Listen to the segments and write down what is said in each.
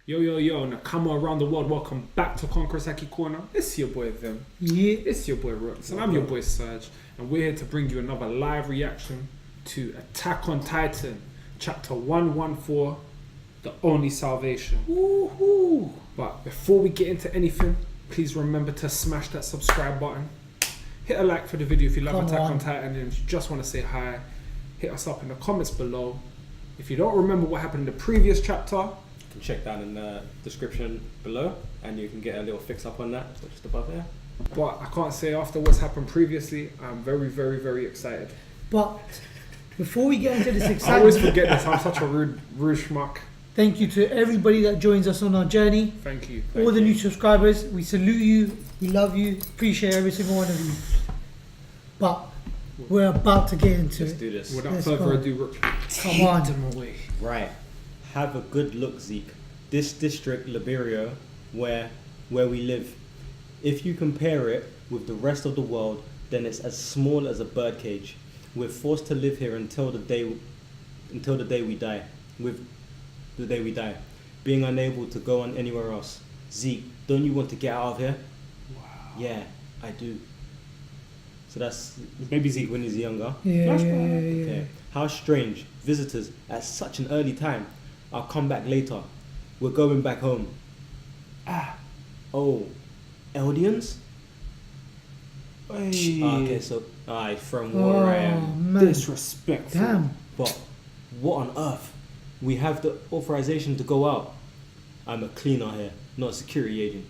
Yo, Nakama around the world, welcome back to Conqueror's Haki Corner. It's your boy Vim. Yeah. It's your boy Rooks, and I'm your boy Serge. And we're here to bring you another live reaction to Attack on Titan, Chapter 114, The Only Salvation. Woohoo! But before we get into anything, please remember to smash that subscribe button. Hit a like for the video if you love Attack on Titan and you just want to say hi. Hit us up in the comments below. If you don't remember what happened in the previous chapter, you can check down in the description below and you can get a little fix up on that, so just above there. But I can't say after what's happened previously, I'm very, very, very excited. But before we get into this I excitement, always forget this, I'm such a rude schmuck. thank you to everybody that joins us on our journey. Thank you. All the new subscribers, we salute you, we love you, appreciate every single one of you. But we're about to get into Let's it. do this. Without Let's further go. ado, Rook, Come on. take them away. Right. Have a good look, Zeke. This district, Liberia, where we live, if you compare it with the rest of the world, then it's as small as a birdcage. We're forced to live here until the day we die. With the day we die, being unable to go on anywhere else. Zeke, don't you want to get out of here? Wow. Yeah, I do. So that's maybe Zeke when he's younger. Yeah. Okay. How strange. Visitors at such an early time. I'll come back later. We're going back home. Oh. Eldians? Okay, so from where I am. Man. Disrespectful. Damn. But what on earth? We have the authorization to go out. I'm a cleaner here, not a security agent.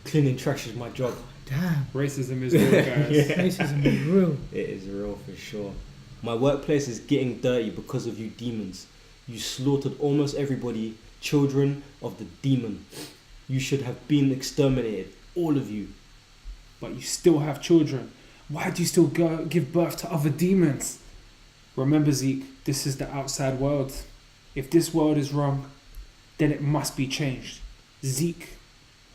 Cleaning trash is my job. Damn. Racism is real, guys. Yeah. Racism is real. It is real for sure. My workplace is getting dirty because of you demons. You slaughtered almost everybody, children of the demon. You should have been exterminated, all of you. But you still have children. Why do you still give birth to other demons? Remember, Zeke, this is the outside world. If this world is wrong, then it must be changed. Zeke,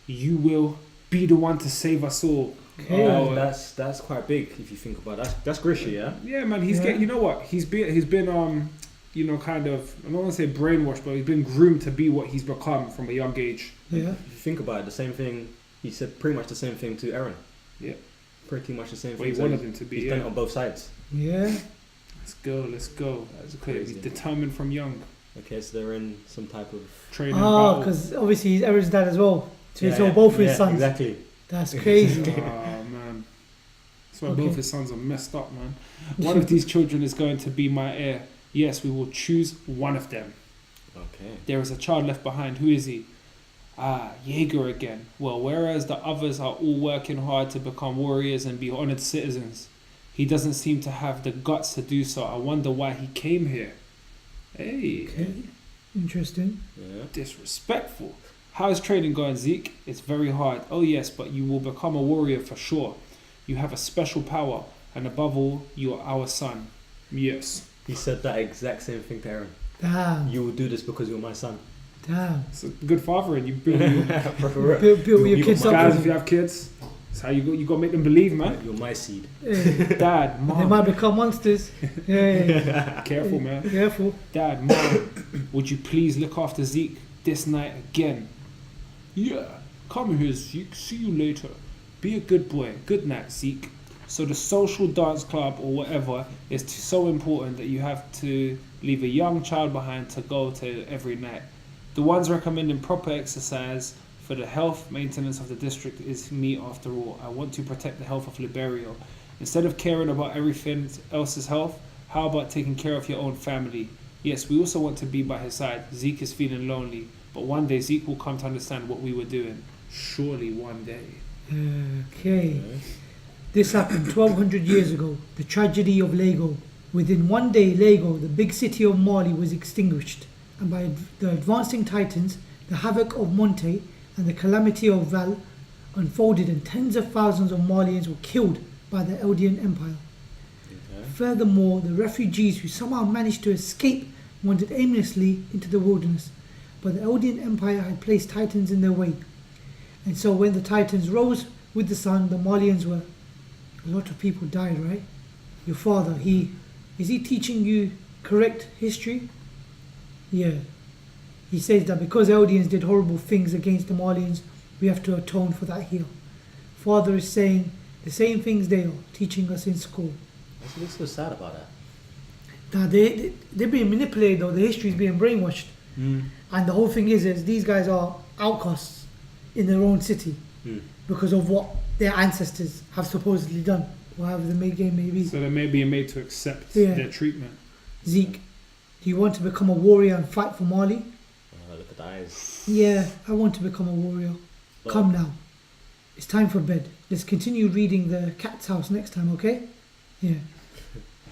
you will be the one to save us all. Okay. That's quite big if you think about it. That's Grishy, yeah? Yeah, man, he's getting, you know what? He's been you know, kind of, I don't want to say brainwashed, but he's been groomed to be what he's become from a young age. Yeah. If you think about it, the same thing, he said pretty much the same thing to Eren. Yeah. Pretty much the same Well, thing. he wanted him to be, He's done it on both sides. Yeah. Let's go. That's crazy. He's determined from young. Okay, so they're in some type of... Training. Oh, because obviously he's Eren's dad as well. So he saw both of his sons. Exactly. That's crazy. Oh, man. That's why Okay. both his sons are messed up, man. One of these children is going to be my heir. Yes, we will choose one of them. Okay. There is a child left behind. Who is he? Jaeger again. Well, whereas the others are all working hard to become warriors and be honored citizens, he doesn't seem to have the guts to do so. I wonder why he came here. Hey. Okay. Interesting. Yeah. Disrespectful. How is training going, Zeke? It's very hard. Oh yes, but you will become a warrior for sure. You have a special power, and above all, you are our son. Yes. He said that exact same thing to Eren. Damn. You will do this because you're my son. Damn. It's a good father, and you build Build your kids up. guys. If you have kids, that's how you got to make them believe, man. You're my seed. Dad, They mom, might become monsters. Yeah. careful, man. Careful. Dad, mom, would you please look after Zeke this night again? Yeah. Come here, Zeke. See you later. Be a good boy. Good night, Zeke. So the social dance club or whatever is so important that you have to leave a young child behind to go to every night. The ones recommending proper exercise for the health maintenance of the district is me after all. I want to protect the health of Liberia. Instead of caring about everything else's health, how about taking care of your own family? Yes, we also want to be by his side. Zeke is feeling lonely, but one day Zeke will come to understand what we were doing. Surely one day. Okay. This happened 1200 years ago. The tragedy of Lego. Within one day, Lego, the big city of Mali, was extinguished. And by the advancing titans, the havoc of Monte and the calamity of Val unfolded, and tens of thousands of Malians were killed by the Eldian Empire. Okay. Furthermore, the refugees who somehow managed to escape wandered aimlessly into the wilderness, but the Eldian Empire had placed titans in their way. And so when the titans rose with the sun, the Malians were... A lot of people died, right? Your father, is he teaching you correct history? Yeah. He says that because Eldians did horrible things against the Malians, we have to atone for that here. Father is saying the same things they are teaching us in school. What's so sad about that? Now they're being manipulated, though. The history is being brainwashed, and the whole thing is these guys are outcasts in their own city because of what their ancestors have supposedly done, or however the game may be. So they may be made to accept Yeah. their treatment. Zeke, do you want to become a warrior and fight for Mali? Oh, look at the eyes. Yeah, I want to become a warrior. Well, Come now. It's time for bed. Let's continue reading The Cat's House next time, okay? Yeah.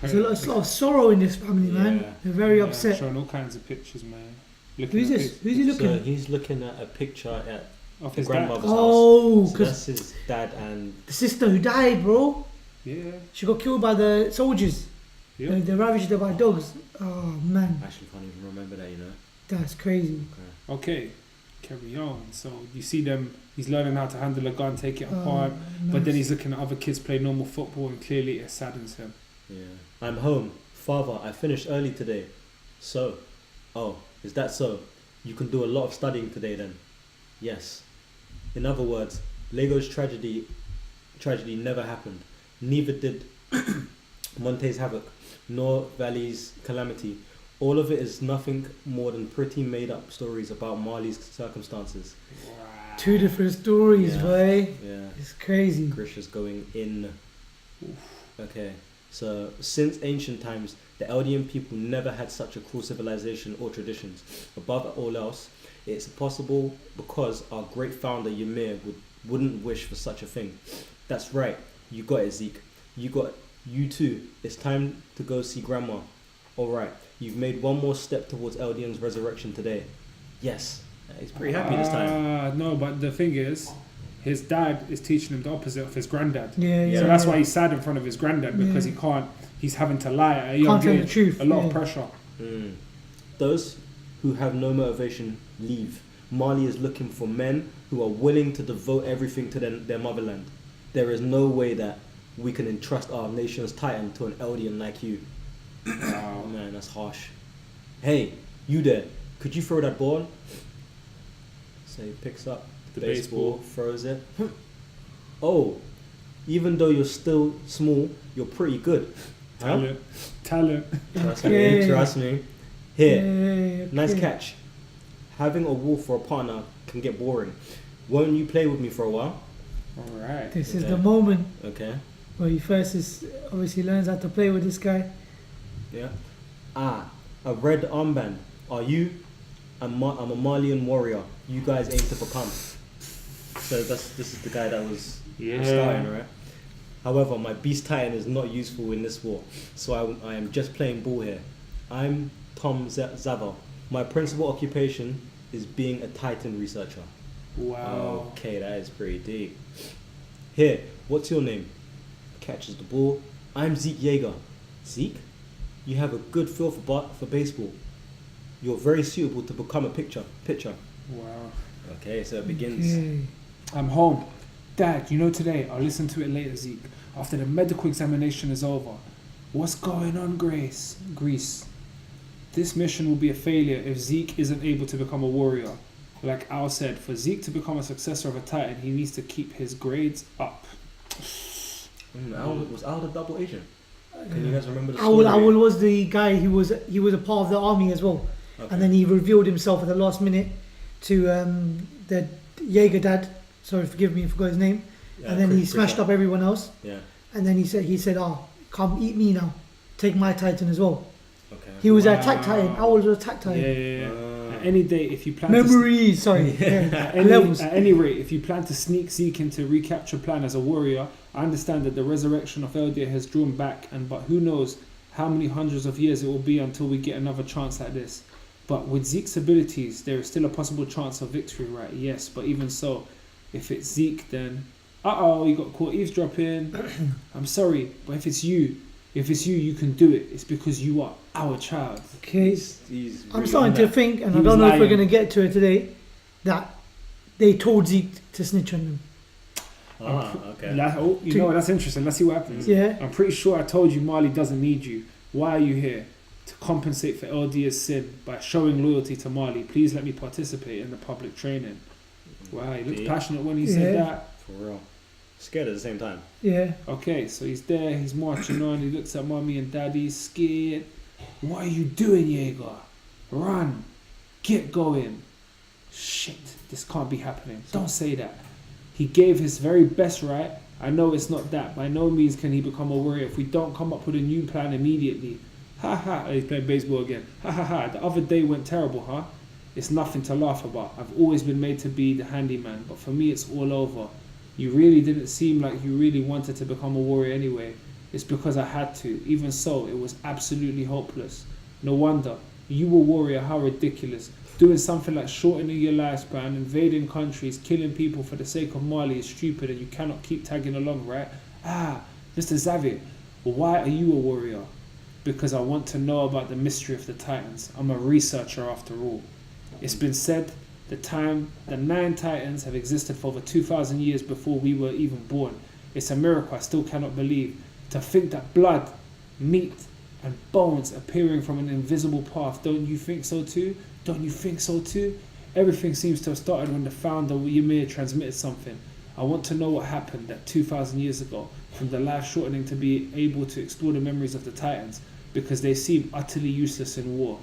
There's a lot of sorrow in this family, man. Yeah. They're very Yeah, upset. showing all kinds of pictures, man. Looking Who's at this? pic- Who's he looking So at? he's looking at a picture at Of the his dad. grandmother's Oh, house. So because that's his dad and the sister who died, bro. Yeah. She got killed by the soldiers. Yeah. They ravaged her by dogs. Oh, man. I actually can't even remember that, you know. That's crazy. Okay. Carry on. So you see them. He's learning how to handle a gun, take it apart. Nice. But then he's looking at other kids play normal football, and clearly it saddens him. Yeah. I'm home. Father, I finished early today. So, oh, is that so? You can do a lot of studying today then. Yes. In other words, Lego's tragedy never happened. Neither did Monte's havoc, nor Valley's calamity. All of it is nothing more than pretty made up stories about Marley's circumstances. Two different stories, Yeah. boy. Yeah. It's crazy. Grisha's going in. Okay, so since ancient times, the Eldian people never had such a cruel civilization or traditions. Above all else, it's possible because our great founder Ymir wouldn't wish for such a thing. That's right, you got it, Zeke. You too. It's time to go see Grandma. Alright, you've made one more step towards Eldian's resurrection today. Yes, he's pretty happy this time. No, but the thing is, his dad is teaching him the opposite of his granddad. Yeah. So that's why he's sad in front of his granddad, because he can't. He's having to lie at a young Can't tell the age. truth, A lot of yeah. pressure. Those who have no motivation leave. Mali is looking for men who are willing to devote everything to their motherland. There is no way that we can entrust our nation's titan to an Eldian like you. Oh man, that's harsh. Hey, you there, could you throw that ball? So he picks up the baseball, throws it. Oh, even though you're still small, you're pretty good. Huh? Talent. Trust Okay. me, trust me. Here, Yeah, nice okay. catch. Having a wolf for a partner can get boring. Won't you play with me for a while? All right. This is Okay. the moment Okay. where he first is obviously learns how to play with this guy. Yeah. A red armband. Are you? I'm a Malian warrior. You guys aim to become. So this is the guy that was starting, right? However, my beast titan is not useful in this war, so I am just playing ball here. I'm Tom Xaver. My principal occupation is being a titan researcher. Wow. Okay, that is pretty deep. Here, what's your name? Catches the ball. I'm Zeke Yeager. Zeke? You have a good feel for baseball. You're very suitable to become a pitcher. Wow. Okay, so it begins. Okay. I'm home. Dad, you know today, I'll listen to it later, Zeke. After the medical examination is over. What's going on, Greece? This mission will be a failure if Zeke isn't able to become a warrior. Like Al said, for Zeke to become a successor of a Titan, he needs to keep his grades up. Was Al the double agent? Can you guys remember the story? Owl was the guy who was a part of the army as well, Okay. and then he revealed himself at the last minute to the Jaeger dad. Sorry, forgive me, I forgot his name. Yeah, And then he Chris smashed Pratt. up everyone else. Yeah. And then he said, "Oh, come eat me now. Take my Titan as well." Okay. He was Wow. an attack Titan. Owl was an attack Titan. Yeah. Any day, if you plan to Memories, sorry. At any rate, if you plan to sneak Zeke into recapture plan as a warrior, I understand that the resurrection of Eldia has drawn back, but who knows how many hundreds of years it will be until we get another chance like this. But with Zeke's abilities, there is still a possible chance of victory, right? Yes, but even so, if it's Zeke, then you got caught eavesdropping. I'm sorry, but if it's you, you can do it. It's because you are our child. Okay. He's I'm really starting on to that. think, and He I was don't know if we're lying. going to get to it today, that they told Zeke to snitch on them. Okay. You know what? That's interesting. Let's see what happens. Yeah. I'm pretty sure I told you Marley doesn't need you. Why are you here? to compensate for LD's sin by showing loyalty to Mali. Please let me participate in the public training. Wow, he looked passionate when he said that. For real. Scared at the same time. Yeah. Okay, so he's there, he's marching on, he looks at mommy and daddy, he's scared. What are you doing, Jaeger? Run. Get going. Shit, this can't be happening. Don't say that. He gave his very best, right? I know it's not that. By no means can he become a warrior if we don't come up with a new plan immediately. Ha ha, he's playing baseball again. Ha ha ha, the other day went terrible, huh? It's nothing to laugh about. I've always been made to be the handyman, but for me it's all over. You really didn't seem like you really wanted to become a warrior anyway. It's because I had to. Even so, it was absolutely hopeless. No wonder. You were a warrior, how ridiculous. Doing something like shortening your lifespan, invading countries, killing people for the sake of Mali is stupid and you cannot keep tagging along, right? Ah, Mr. Xavier, why are you a warrior? Because I want to know about the mystery of the Titans. I'm a researcher after all. It's been said the 9 Titans have existed for over 2,000 years before we were even born. It's a miracle I still cannot believe. To think that blood, meat, and bones appearing from an invisible path, don't you think so too? Don't you think so too? Everything seems to have started when the founder Ymir transmitted something. I want to know what happened that 2,000 years ago, from the life shortening to be able to explore the memories of the Titans, because they seem utterly useless in war.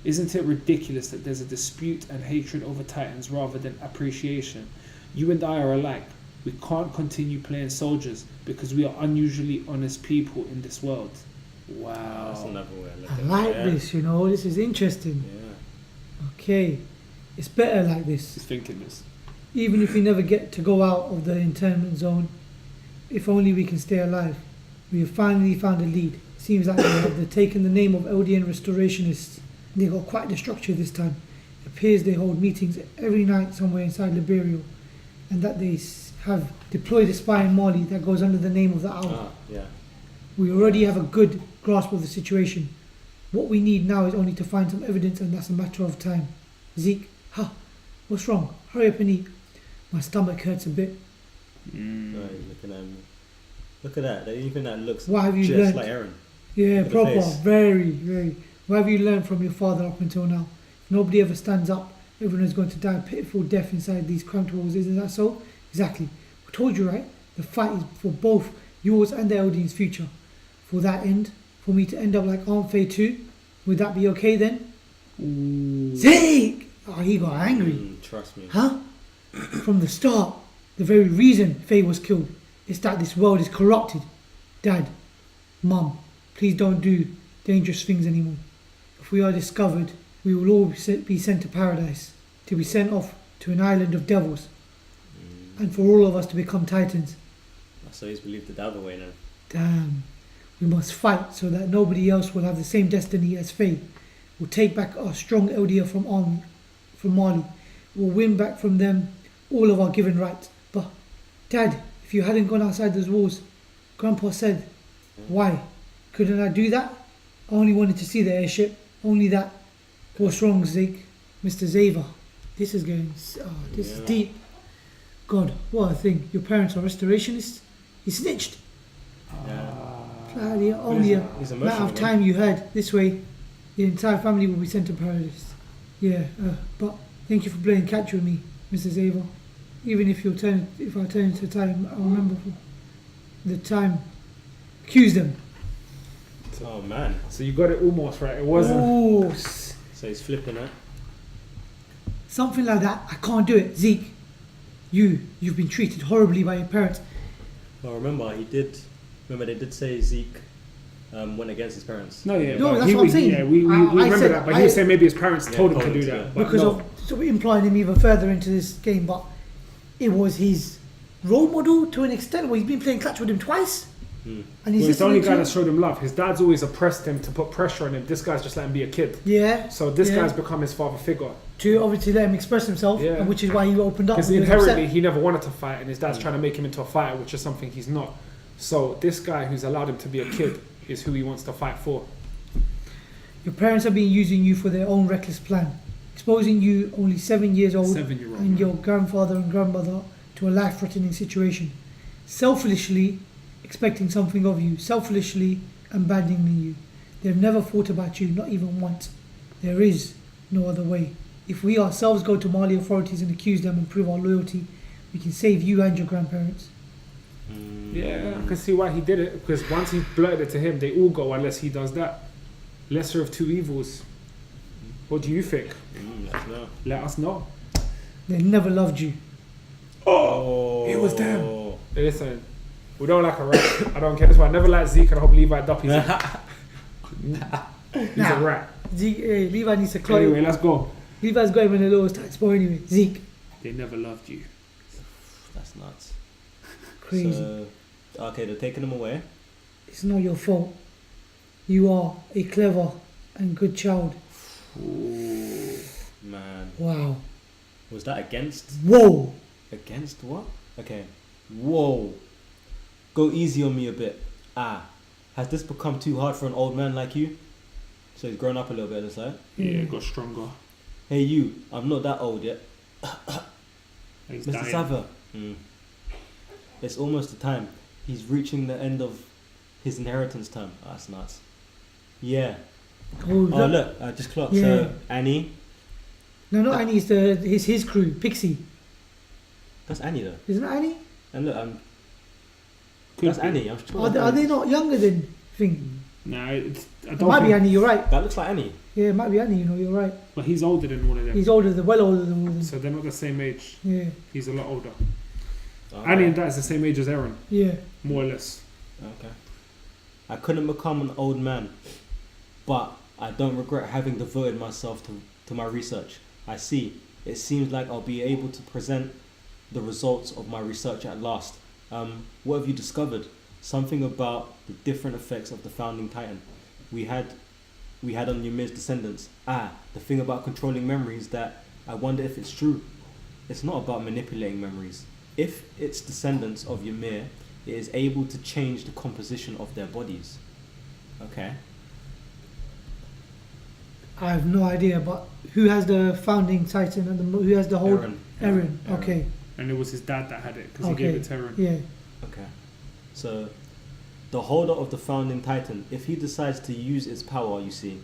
Isn't it ridiculous that there's a dispute and hatred over Titans rather than appreciation? You and I are alike. We can't continue playing soldiers because we are unusually honest people in this world. Wow. That's another way of I looking like at it. this, you know, this is interesting. Yeah. Okay, it's better like this. He's thinking this. Even if we never get to go out of the internment zone, if only we can stay alive. We have finally found a lead. Seems like they've taken the name of Eldian restorationists. They got quite the structure this time. It appears they hold meetings every night somewhere inside Liberia, and that they have deployed a spy in Mali that goes under the name of the Owl. Ah, yeah. We already have a good grasp of the situation. What we need now is only to find some evidence, and that's a matter of time. Zeke, what's wrong? Hurry up and eat. My stomach hurts a bit. Oh, he's looking at me. Look at that. Even that looks What have you just learnt? like Eren. Yeah, Look at the proper, face. very, very. What have you learned from your father up until now? If nobody ever stands up, everyone is going to die a pitiful death inside these cramped walls, isn't that so? Exactly. I told you, right? The fight is for both yours and the Eldian's future. For that end, for me to end up like Aunt Faye too, would that be okay then? Ooh. Zeke! Oh, he got angry. Trust me. Huh? From the start, the very reason Faye was killed is that this world is corrupted. Dad, Mum, please don't do dangerous things anymore. If we are discovered, we will all be sent to paradise, to be sent off to an island of devils, and for all of us to become titans. So he's believed it the other way now. Damn. We must fight so that nobody else will have the same destiny as Faye. We'll take back our strong Eldia from Mali. We'll win back from them all of our given rights. But, Dad, if you hadn't gone outside those walls, Grandpa said, why? Couldn't I do that? I only wanted to see the airship. Only that. What's wrong, Zeke? Mr. Xaver. This is this is deep. God, what a thing. Your parents are restorationists? He snitched. Bloody hell. Only a He's matter emotional, of time you heard. This way, the entire family will be sent to paradise. Yeah, but thank you for playing catch with me, Mr. Xaver. Even if I turn into time, I'll remember the time. Accuse them. Oh man. So you got it almost right. It wasn't. Oh, So he's flipping it. something like that. I can't do it, Zeke. You've been treated horribly by your parents. Well, remember they did say Zeke went against his parents. No, yeah. No, but that's what I'm saying. Yeah, we I remember said- that. But he was saying maybe his parents told him to told do him to, that. yeah. But Because no. of so implying him even further into this game, but it was his role model to an extent where he's been playing catch with him twice. And he's Well, it's the only listening guy to that showed him love. His dad's always oppressed him to put pressure on him. This guy's just let him be a kid. Yeah. So this yeah. guy's become his father figure. To obviously let him express himself, Yeah. and which is why he opened up. Because He was inherently upset. he never wanted to fight, and his dad's trying to make him into a fighter, which is something he's not. So this guy who's allowed him to be a kid is who he wants to fight for. Your parents have been using you for their own reckless plan, exposing you, only 7 years old, 7-year-old. and your grandfather and grandmother to a life-threatening situation, selfishly expecting something of you, selfishly abandoning you. They've never thought about you, not even once. There is no other way. If we ourselves go to Mali authorities and accuse them and prove our loyalty, we can save you and your grandparents. Yeah, I can see why he did it, because once he blurted it to him, they all go unless he does that. Lesser of two evils. What do you think? Let's know. Let us know. They never loved you. Oh, it was them. Hey, listen, we don't like a rat. I don't care. That's why I never liked Zeke, and I hope Levi Duppy's He's a rat. Zeke, Levi needs to close. Anyway, let's go. Levi's got him in the lowest tax spot anyway. Zeke. They never loved you. That's nuts. Crazy. So, okay, they're taking him away. It's not your fault. You are a clever and good child. Ooh, man. Wow. Was that against? Whoa. Against what? Okay. Whoa. Go easy on me a bit. Has this become too hard for an old man like you? So he's grown up a little bit, looks like. Yeah, got stronger. Hey you, I'm not that old yet. He's Mr. dying. Xaver. It's almost the time. He's reaching the end of his inheritance term. That's nuts. Yeah. Oh, Look, I just clocked. Yeah. So Annie. No, not Annie. It's his crew. Pixie. That's Annie though. Isn't it Annie? And look, Could that's be. Annie. I'm sure. Are they not younger than thing? Nah, I It don't might be think, Annie. You're right. That looks like Annie. Yeah, it might be Annie. You're right. but he's older than one of them. He's older, well older than all of them. So they're not the same age. Yeah, He's a lot older. Okay. Annie and Dad is the same age as Eren, yeah. more or less. Okay. I couldn't become an old man, but I don't regret having devoted myself to my research. I see. It seems like I'll be able to present the results of my research at last. What have you discovered? Something about the different effects of the founding titan we had on Ymir's descendants. The thing about controlling memories, that I wonder if it's true. It's not about manipulating memories. If its descendants of Ymir, it is able to change the composition of their bodies. Okay. I have no idea, but who has the founding titan and who has the whole? Eren. Eren. Okay. And it was his dad that had it, because Okay. he gave it to Eren. Yeah. Okay. So, the holder of the founding titan, if he decides to use its power, you see,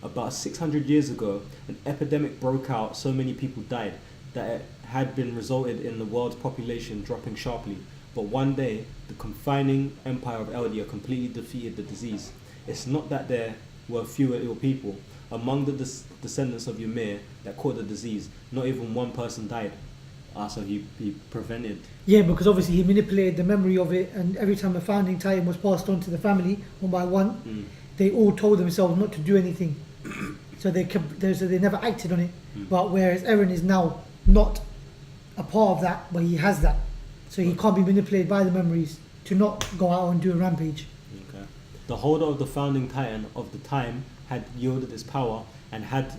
about 600 years ago, an epidemic broke out, so many people died, that it had been resulted in the world's population dropping sharply. But one day, the confining empire of Eldia completely defeated the disease. It's not that there were fewer ill people. Among the descendants of Ymir that caught the disease, not even one person died. So he prevented. Yeah, because obviously he manipulated the memory of it, and every time a founding titan was passed on to the family one by one, they all told themselves not to do anything. So they never acted on it. But whereas Eren is now not a part of that, but he has that, so he can't be manipulated by the memories to not go out and do a rampage. Okay. The holder of the founding titan of the time had yielded its power and had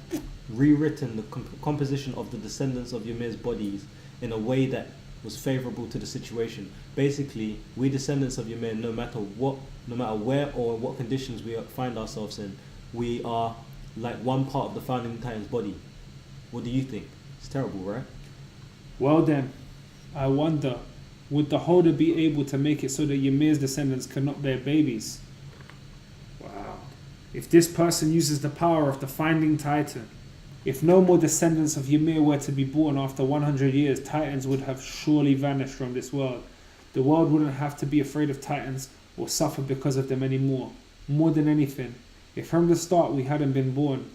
rewritten the composition of the descendants of Ymir's bodies in a way that was favorable to the situation. Basically, we descendants of Ymir, no matter where or what conditions we find ourselves in, we are like one part of the founding titan's body. What do you think? It's terrible, right? Well then, I wonder, would the holder be able to make it so that Ymir's descendants cannot bear babies? Wow. If this person uses the power of the Finding Titan, if no more descendants of Ymir were to be born after 100 years, Titans would have surely vanished from this world. The world wouldn't have to be afraid of Titans or suffer because of them anymore. More than anything, if from the start we hadn't been born,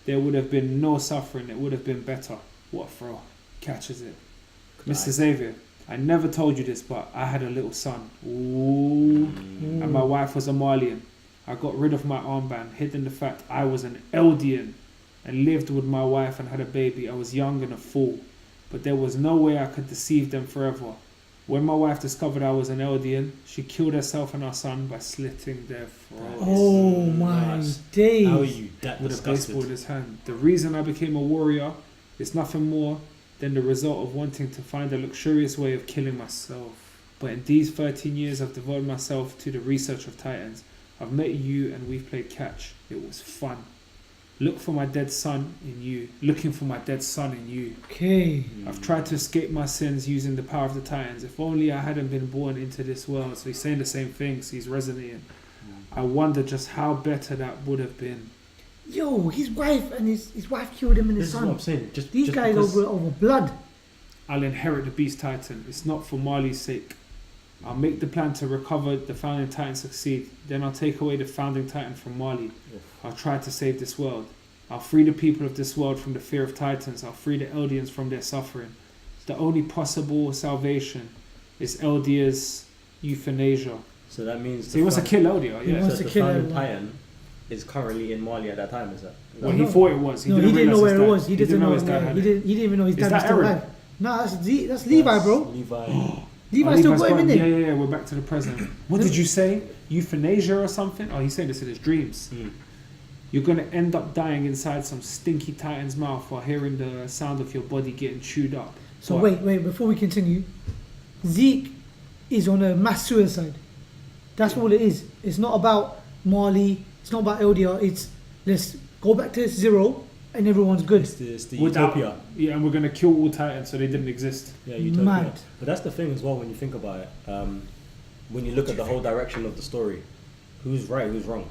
there would have been no suffering. It would have been better. What a throw. Catches it. Mr. Xavier, I never told you this, but I had a little son. Ooh. And my wife was a Malian. I got rid of my armband, hidden the fact I was an Eldian, and lived with my wife and had a baby. I was young and a fool, but there was no way I could deceive them forever. When my wife discovered I was an Eldian, she killed herself and our son by slitting their throats. Oh my days. How are you that With a disgusted? baseball in his hand. The reason I became a warrior is nothing more than the result of wanting to find a luxurious way of killing myself. But in these 13 years I've devoted myself to the research of Titans. I've met you and we've played catch. It was fun. Looking for my dead son in you. Okay. I've tried to escape my sins using the power of the Titans. If only I hadn't been born into this world. So he's saying the same thing, so he's resonating. I wonder just how better that would have been. Yo, his wife and his wife killed him and his This is what I'm son. saying. These just guys because- over blood. I'll inherit the Beast Titan. It's not for Marley's sake. I'll make the plan to recover the founding Titan succeed. Then I'll take away the founding Titan from Marley. I'll try to save this world. I'll free the people of this world from the fear of Titans. I'll free the Eldians from their suffering. The only possible salvation is Eldia's euthanasia. So that means So he wants to kill Eldia, He yeah. wants so to the kill founding everyone. Titan is currently in Mali at that time. Is that? Well, No. he thought it was. No, he didn't know where it was. He didn't know his dad had he it. didn't even know his Is dad was that still Eren? alive. No, that's Levi, bro. Levi. Levi still got him in Yeah, there. yeah, yeah. We're back to the present. What did you say? Euthanasia or something? Oh, he's saying this in his dreams. Mm. You're gonna end up dying inside some stinky Titan's mouth while hearing the sound of your body getting chewed up. So What? wait, before we continue, Zeke is on a mass suicide. That's all it is. It's not about Marley. It's not about LDR. It's let's go back to zero and everyone's good. It's the Without- utopia. Yeah, and we're gonna kill all Titans so they didn't exist. Yeah, utopia. Mad. But that's the thing as well when you think about it. When you look at the whole direction of the story, who's right, who's wrong?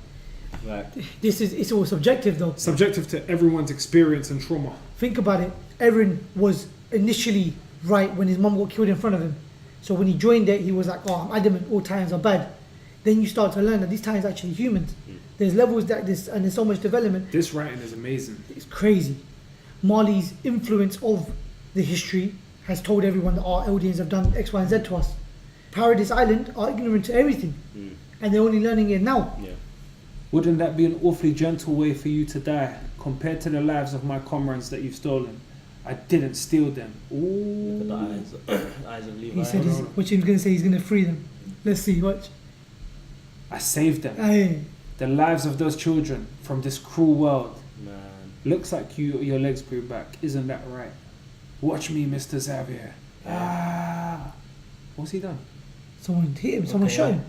Like, It's all subjective though. Subjective to everyone's experience and trauma. Think about it. Eren was initially right when his mum got killed in front of him. So when he joined it, he was like, "Oh, I'm adamant. All Titans are bad." Then you start to learn that these Titans are actually humans. There's levels that this, and there's so much development. This writing is amazing. It's crazy. Marley's influence of the history has told everyone that our Eldians have done X, Y, and Z to us. Paradise Island are ignorant to everything, and they're only learning it now. yeah. Wouldn't that be an awfully gentle way for you to die compared to the lives of my comrades that you've stolen? I didn't steal them. Ooh. Look at the eyes of Levi. He said, no. "Which he's gonna say he's gonna free them." Let's see. Watch. I saved them. Aye. The lives of those children from this cruel world. Man. Looks like your legs grew back. Isn't that right? Watch me, Mr. Xavier. Ah. What's he done? Someone hit him. Someone Okay, shot yeah. him,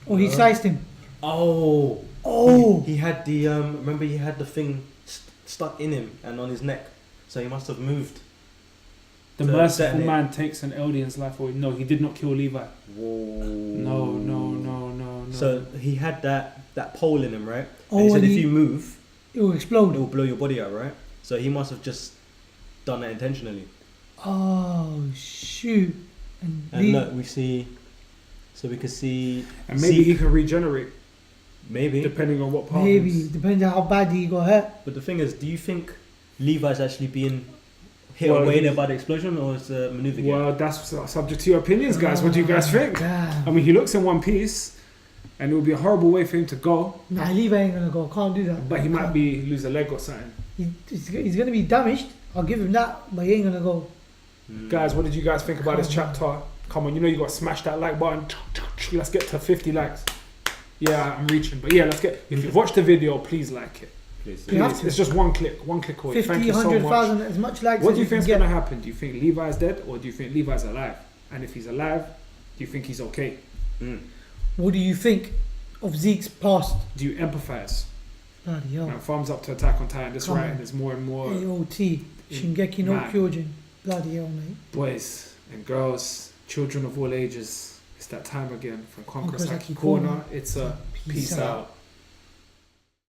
or he sliced him. Oh. Oh. He had the remember he had the thing stuck in him and on his neck, so he must have moved. The To merciful detonate. man takes an Eldian's life away. No, he did not kill Levi. Whoa. No, no, no, no, no. So he had that pole in him, right? Oh, And he said and if he- you move, It will explode. it will blow your body out, right? So he must have just done that intentionally. Oh shoot! And, And look, we see, so we can see, and maybe Zeke, he can regenerate maybe. depending on what part. maybe depending on how bad he got hurt. But the thing is, do you think Levi's actually being hit Well, away there he's- by the explosion, or is the maneuver? Well, that's subject to your opinions, guys. What do you guys think? Damn. I mean, he looks in one piece, and it would be a horrible way for him to go. Nah, Levi ain't gonna go. Can't do that. But he might Can't. be lose a leg or something. He's gonna be damaged. I'll give him that, but he ain't gonna go. Guys, what did you guys think about this chapter? Come on, you know you got to smash that like button. Let's get to 50 likes. Yeah, I'm reaching, but yeah, let's get. If you've watched the video, please like it. Please. You have Please. to. It's just one click away. 50, Thank you so 100,000, much. as much likes What as do you can think's get. gonna happen? Do you think Levi's dead, or do you think Levi's alive? And if he's alive, do you think he's okay? What do you think of Zeke's past? Do you empathize? Bloody hell. And thumbs up to Attack on Titan. This Come writing on. is more and more. AOT. Shingeki no Man. Kyojin. Bloody hell, mate. Boys and girls, children of all ages, it's that time again from Conqueror's Conqueror's Haki Haki Corner. Corner. It's a peace out.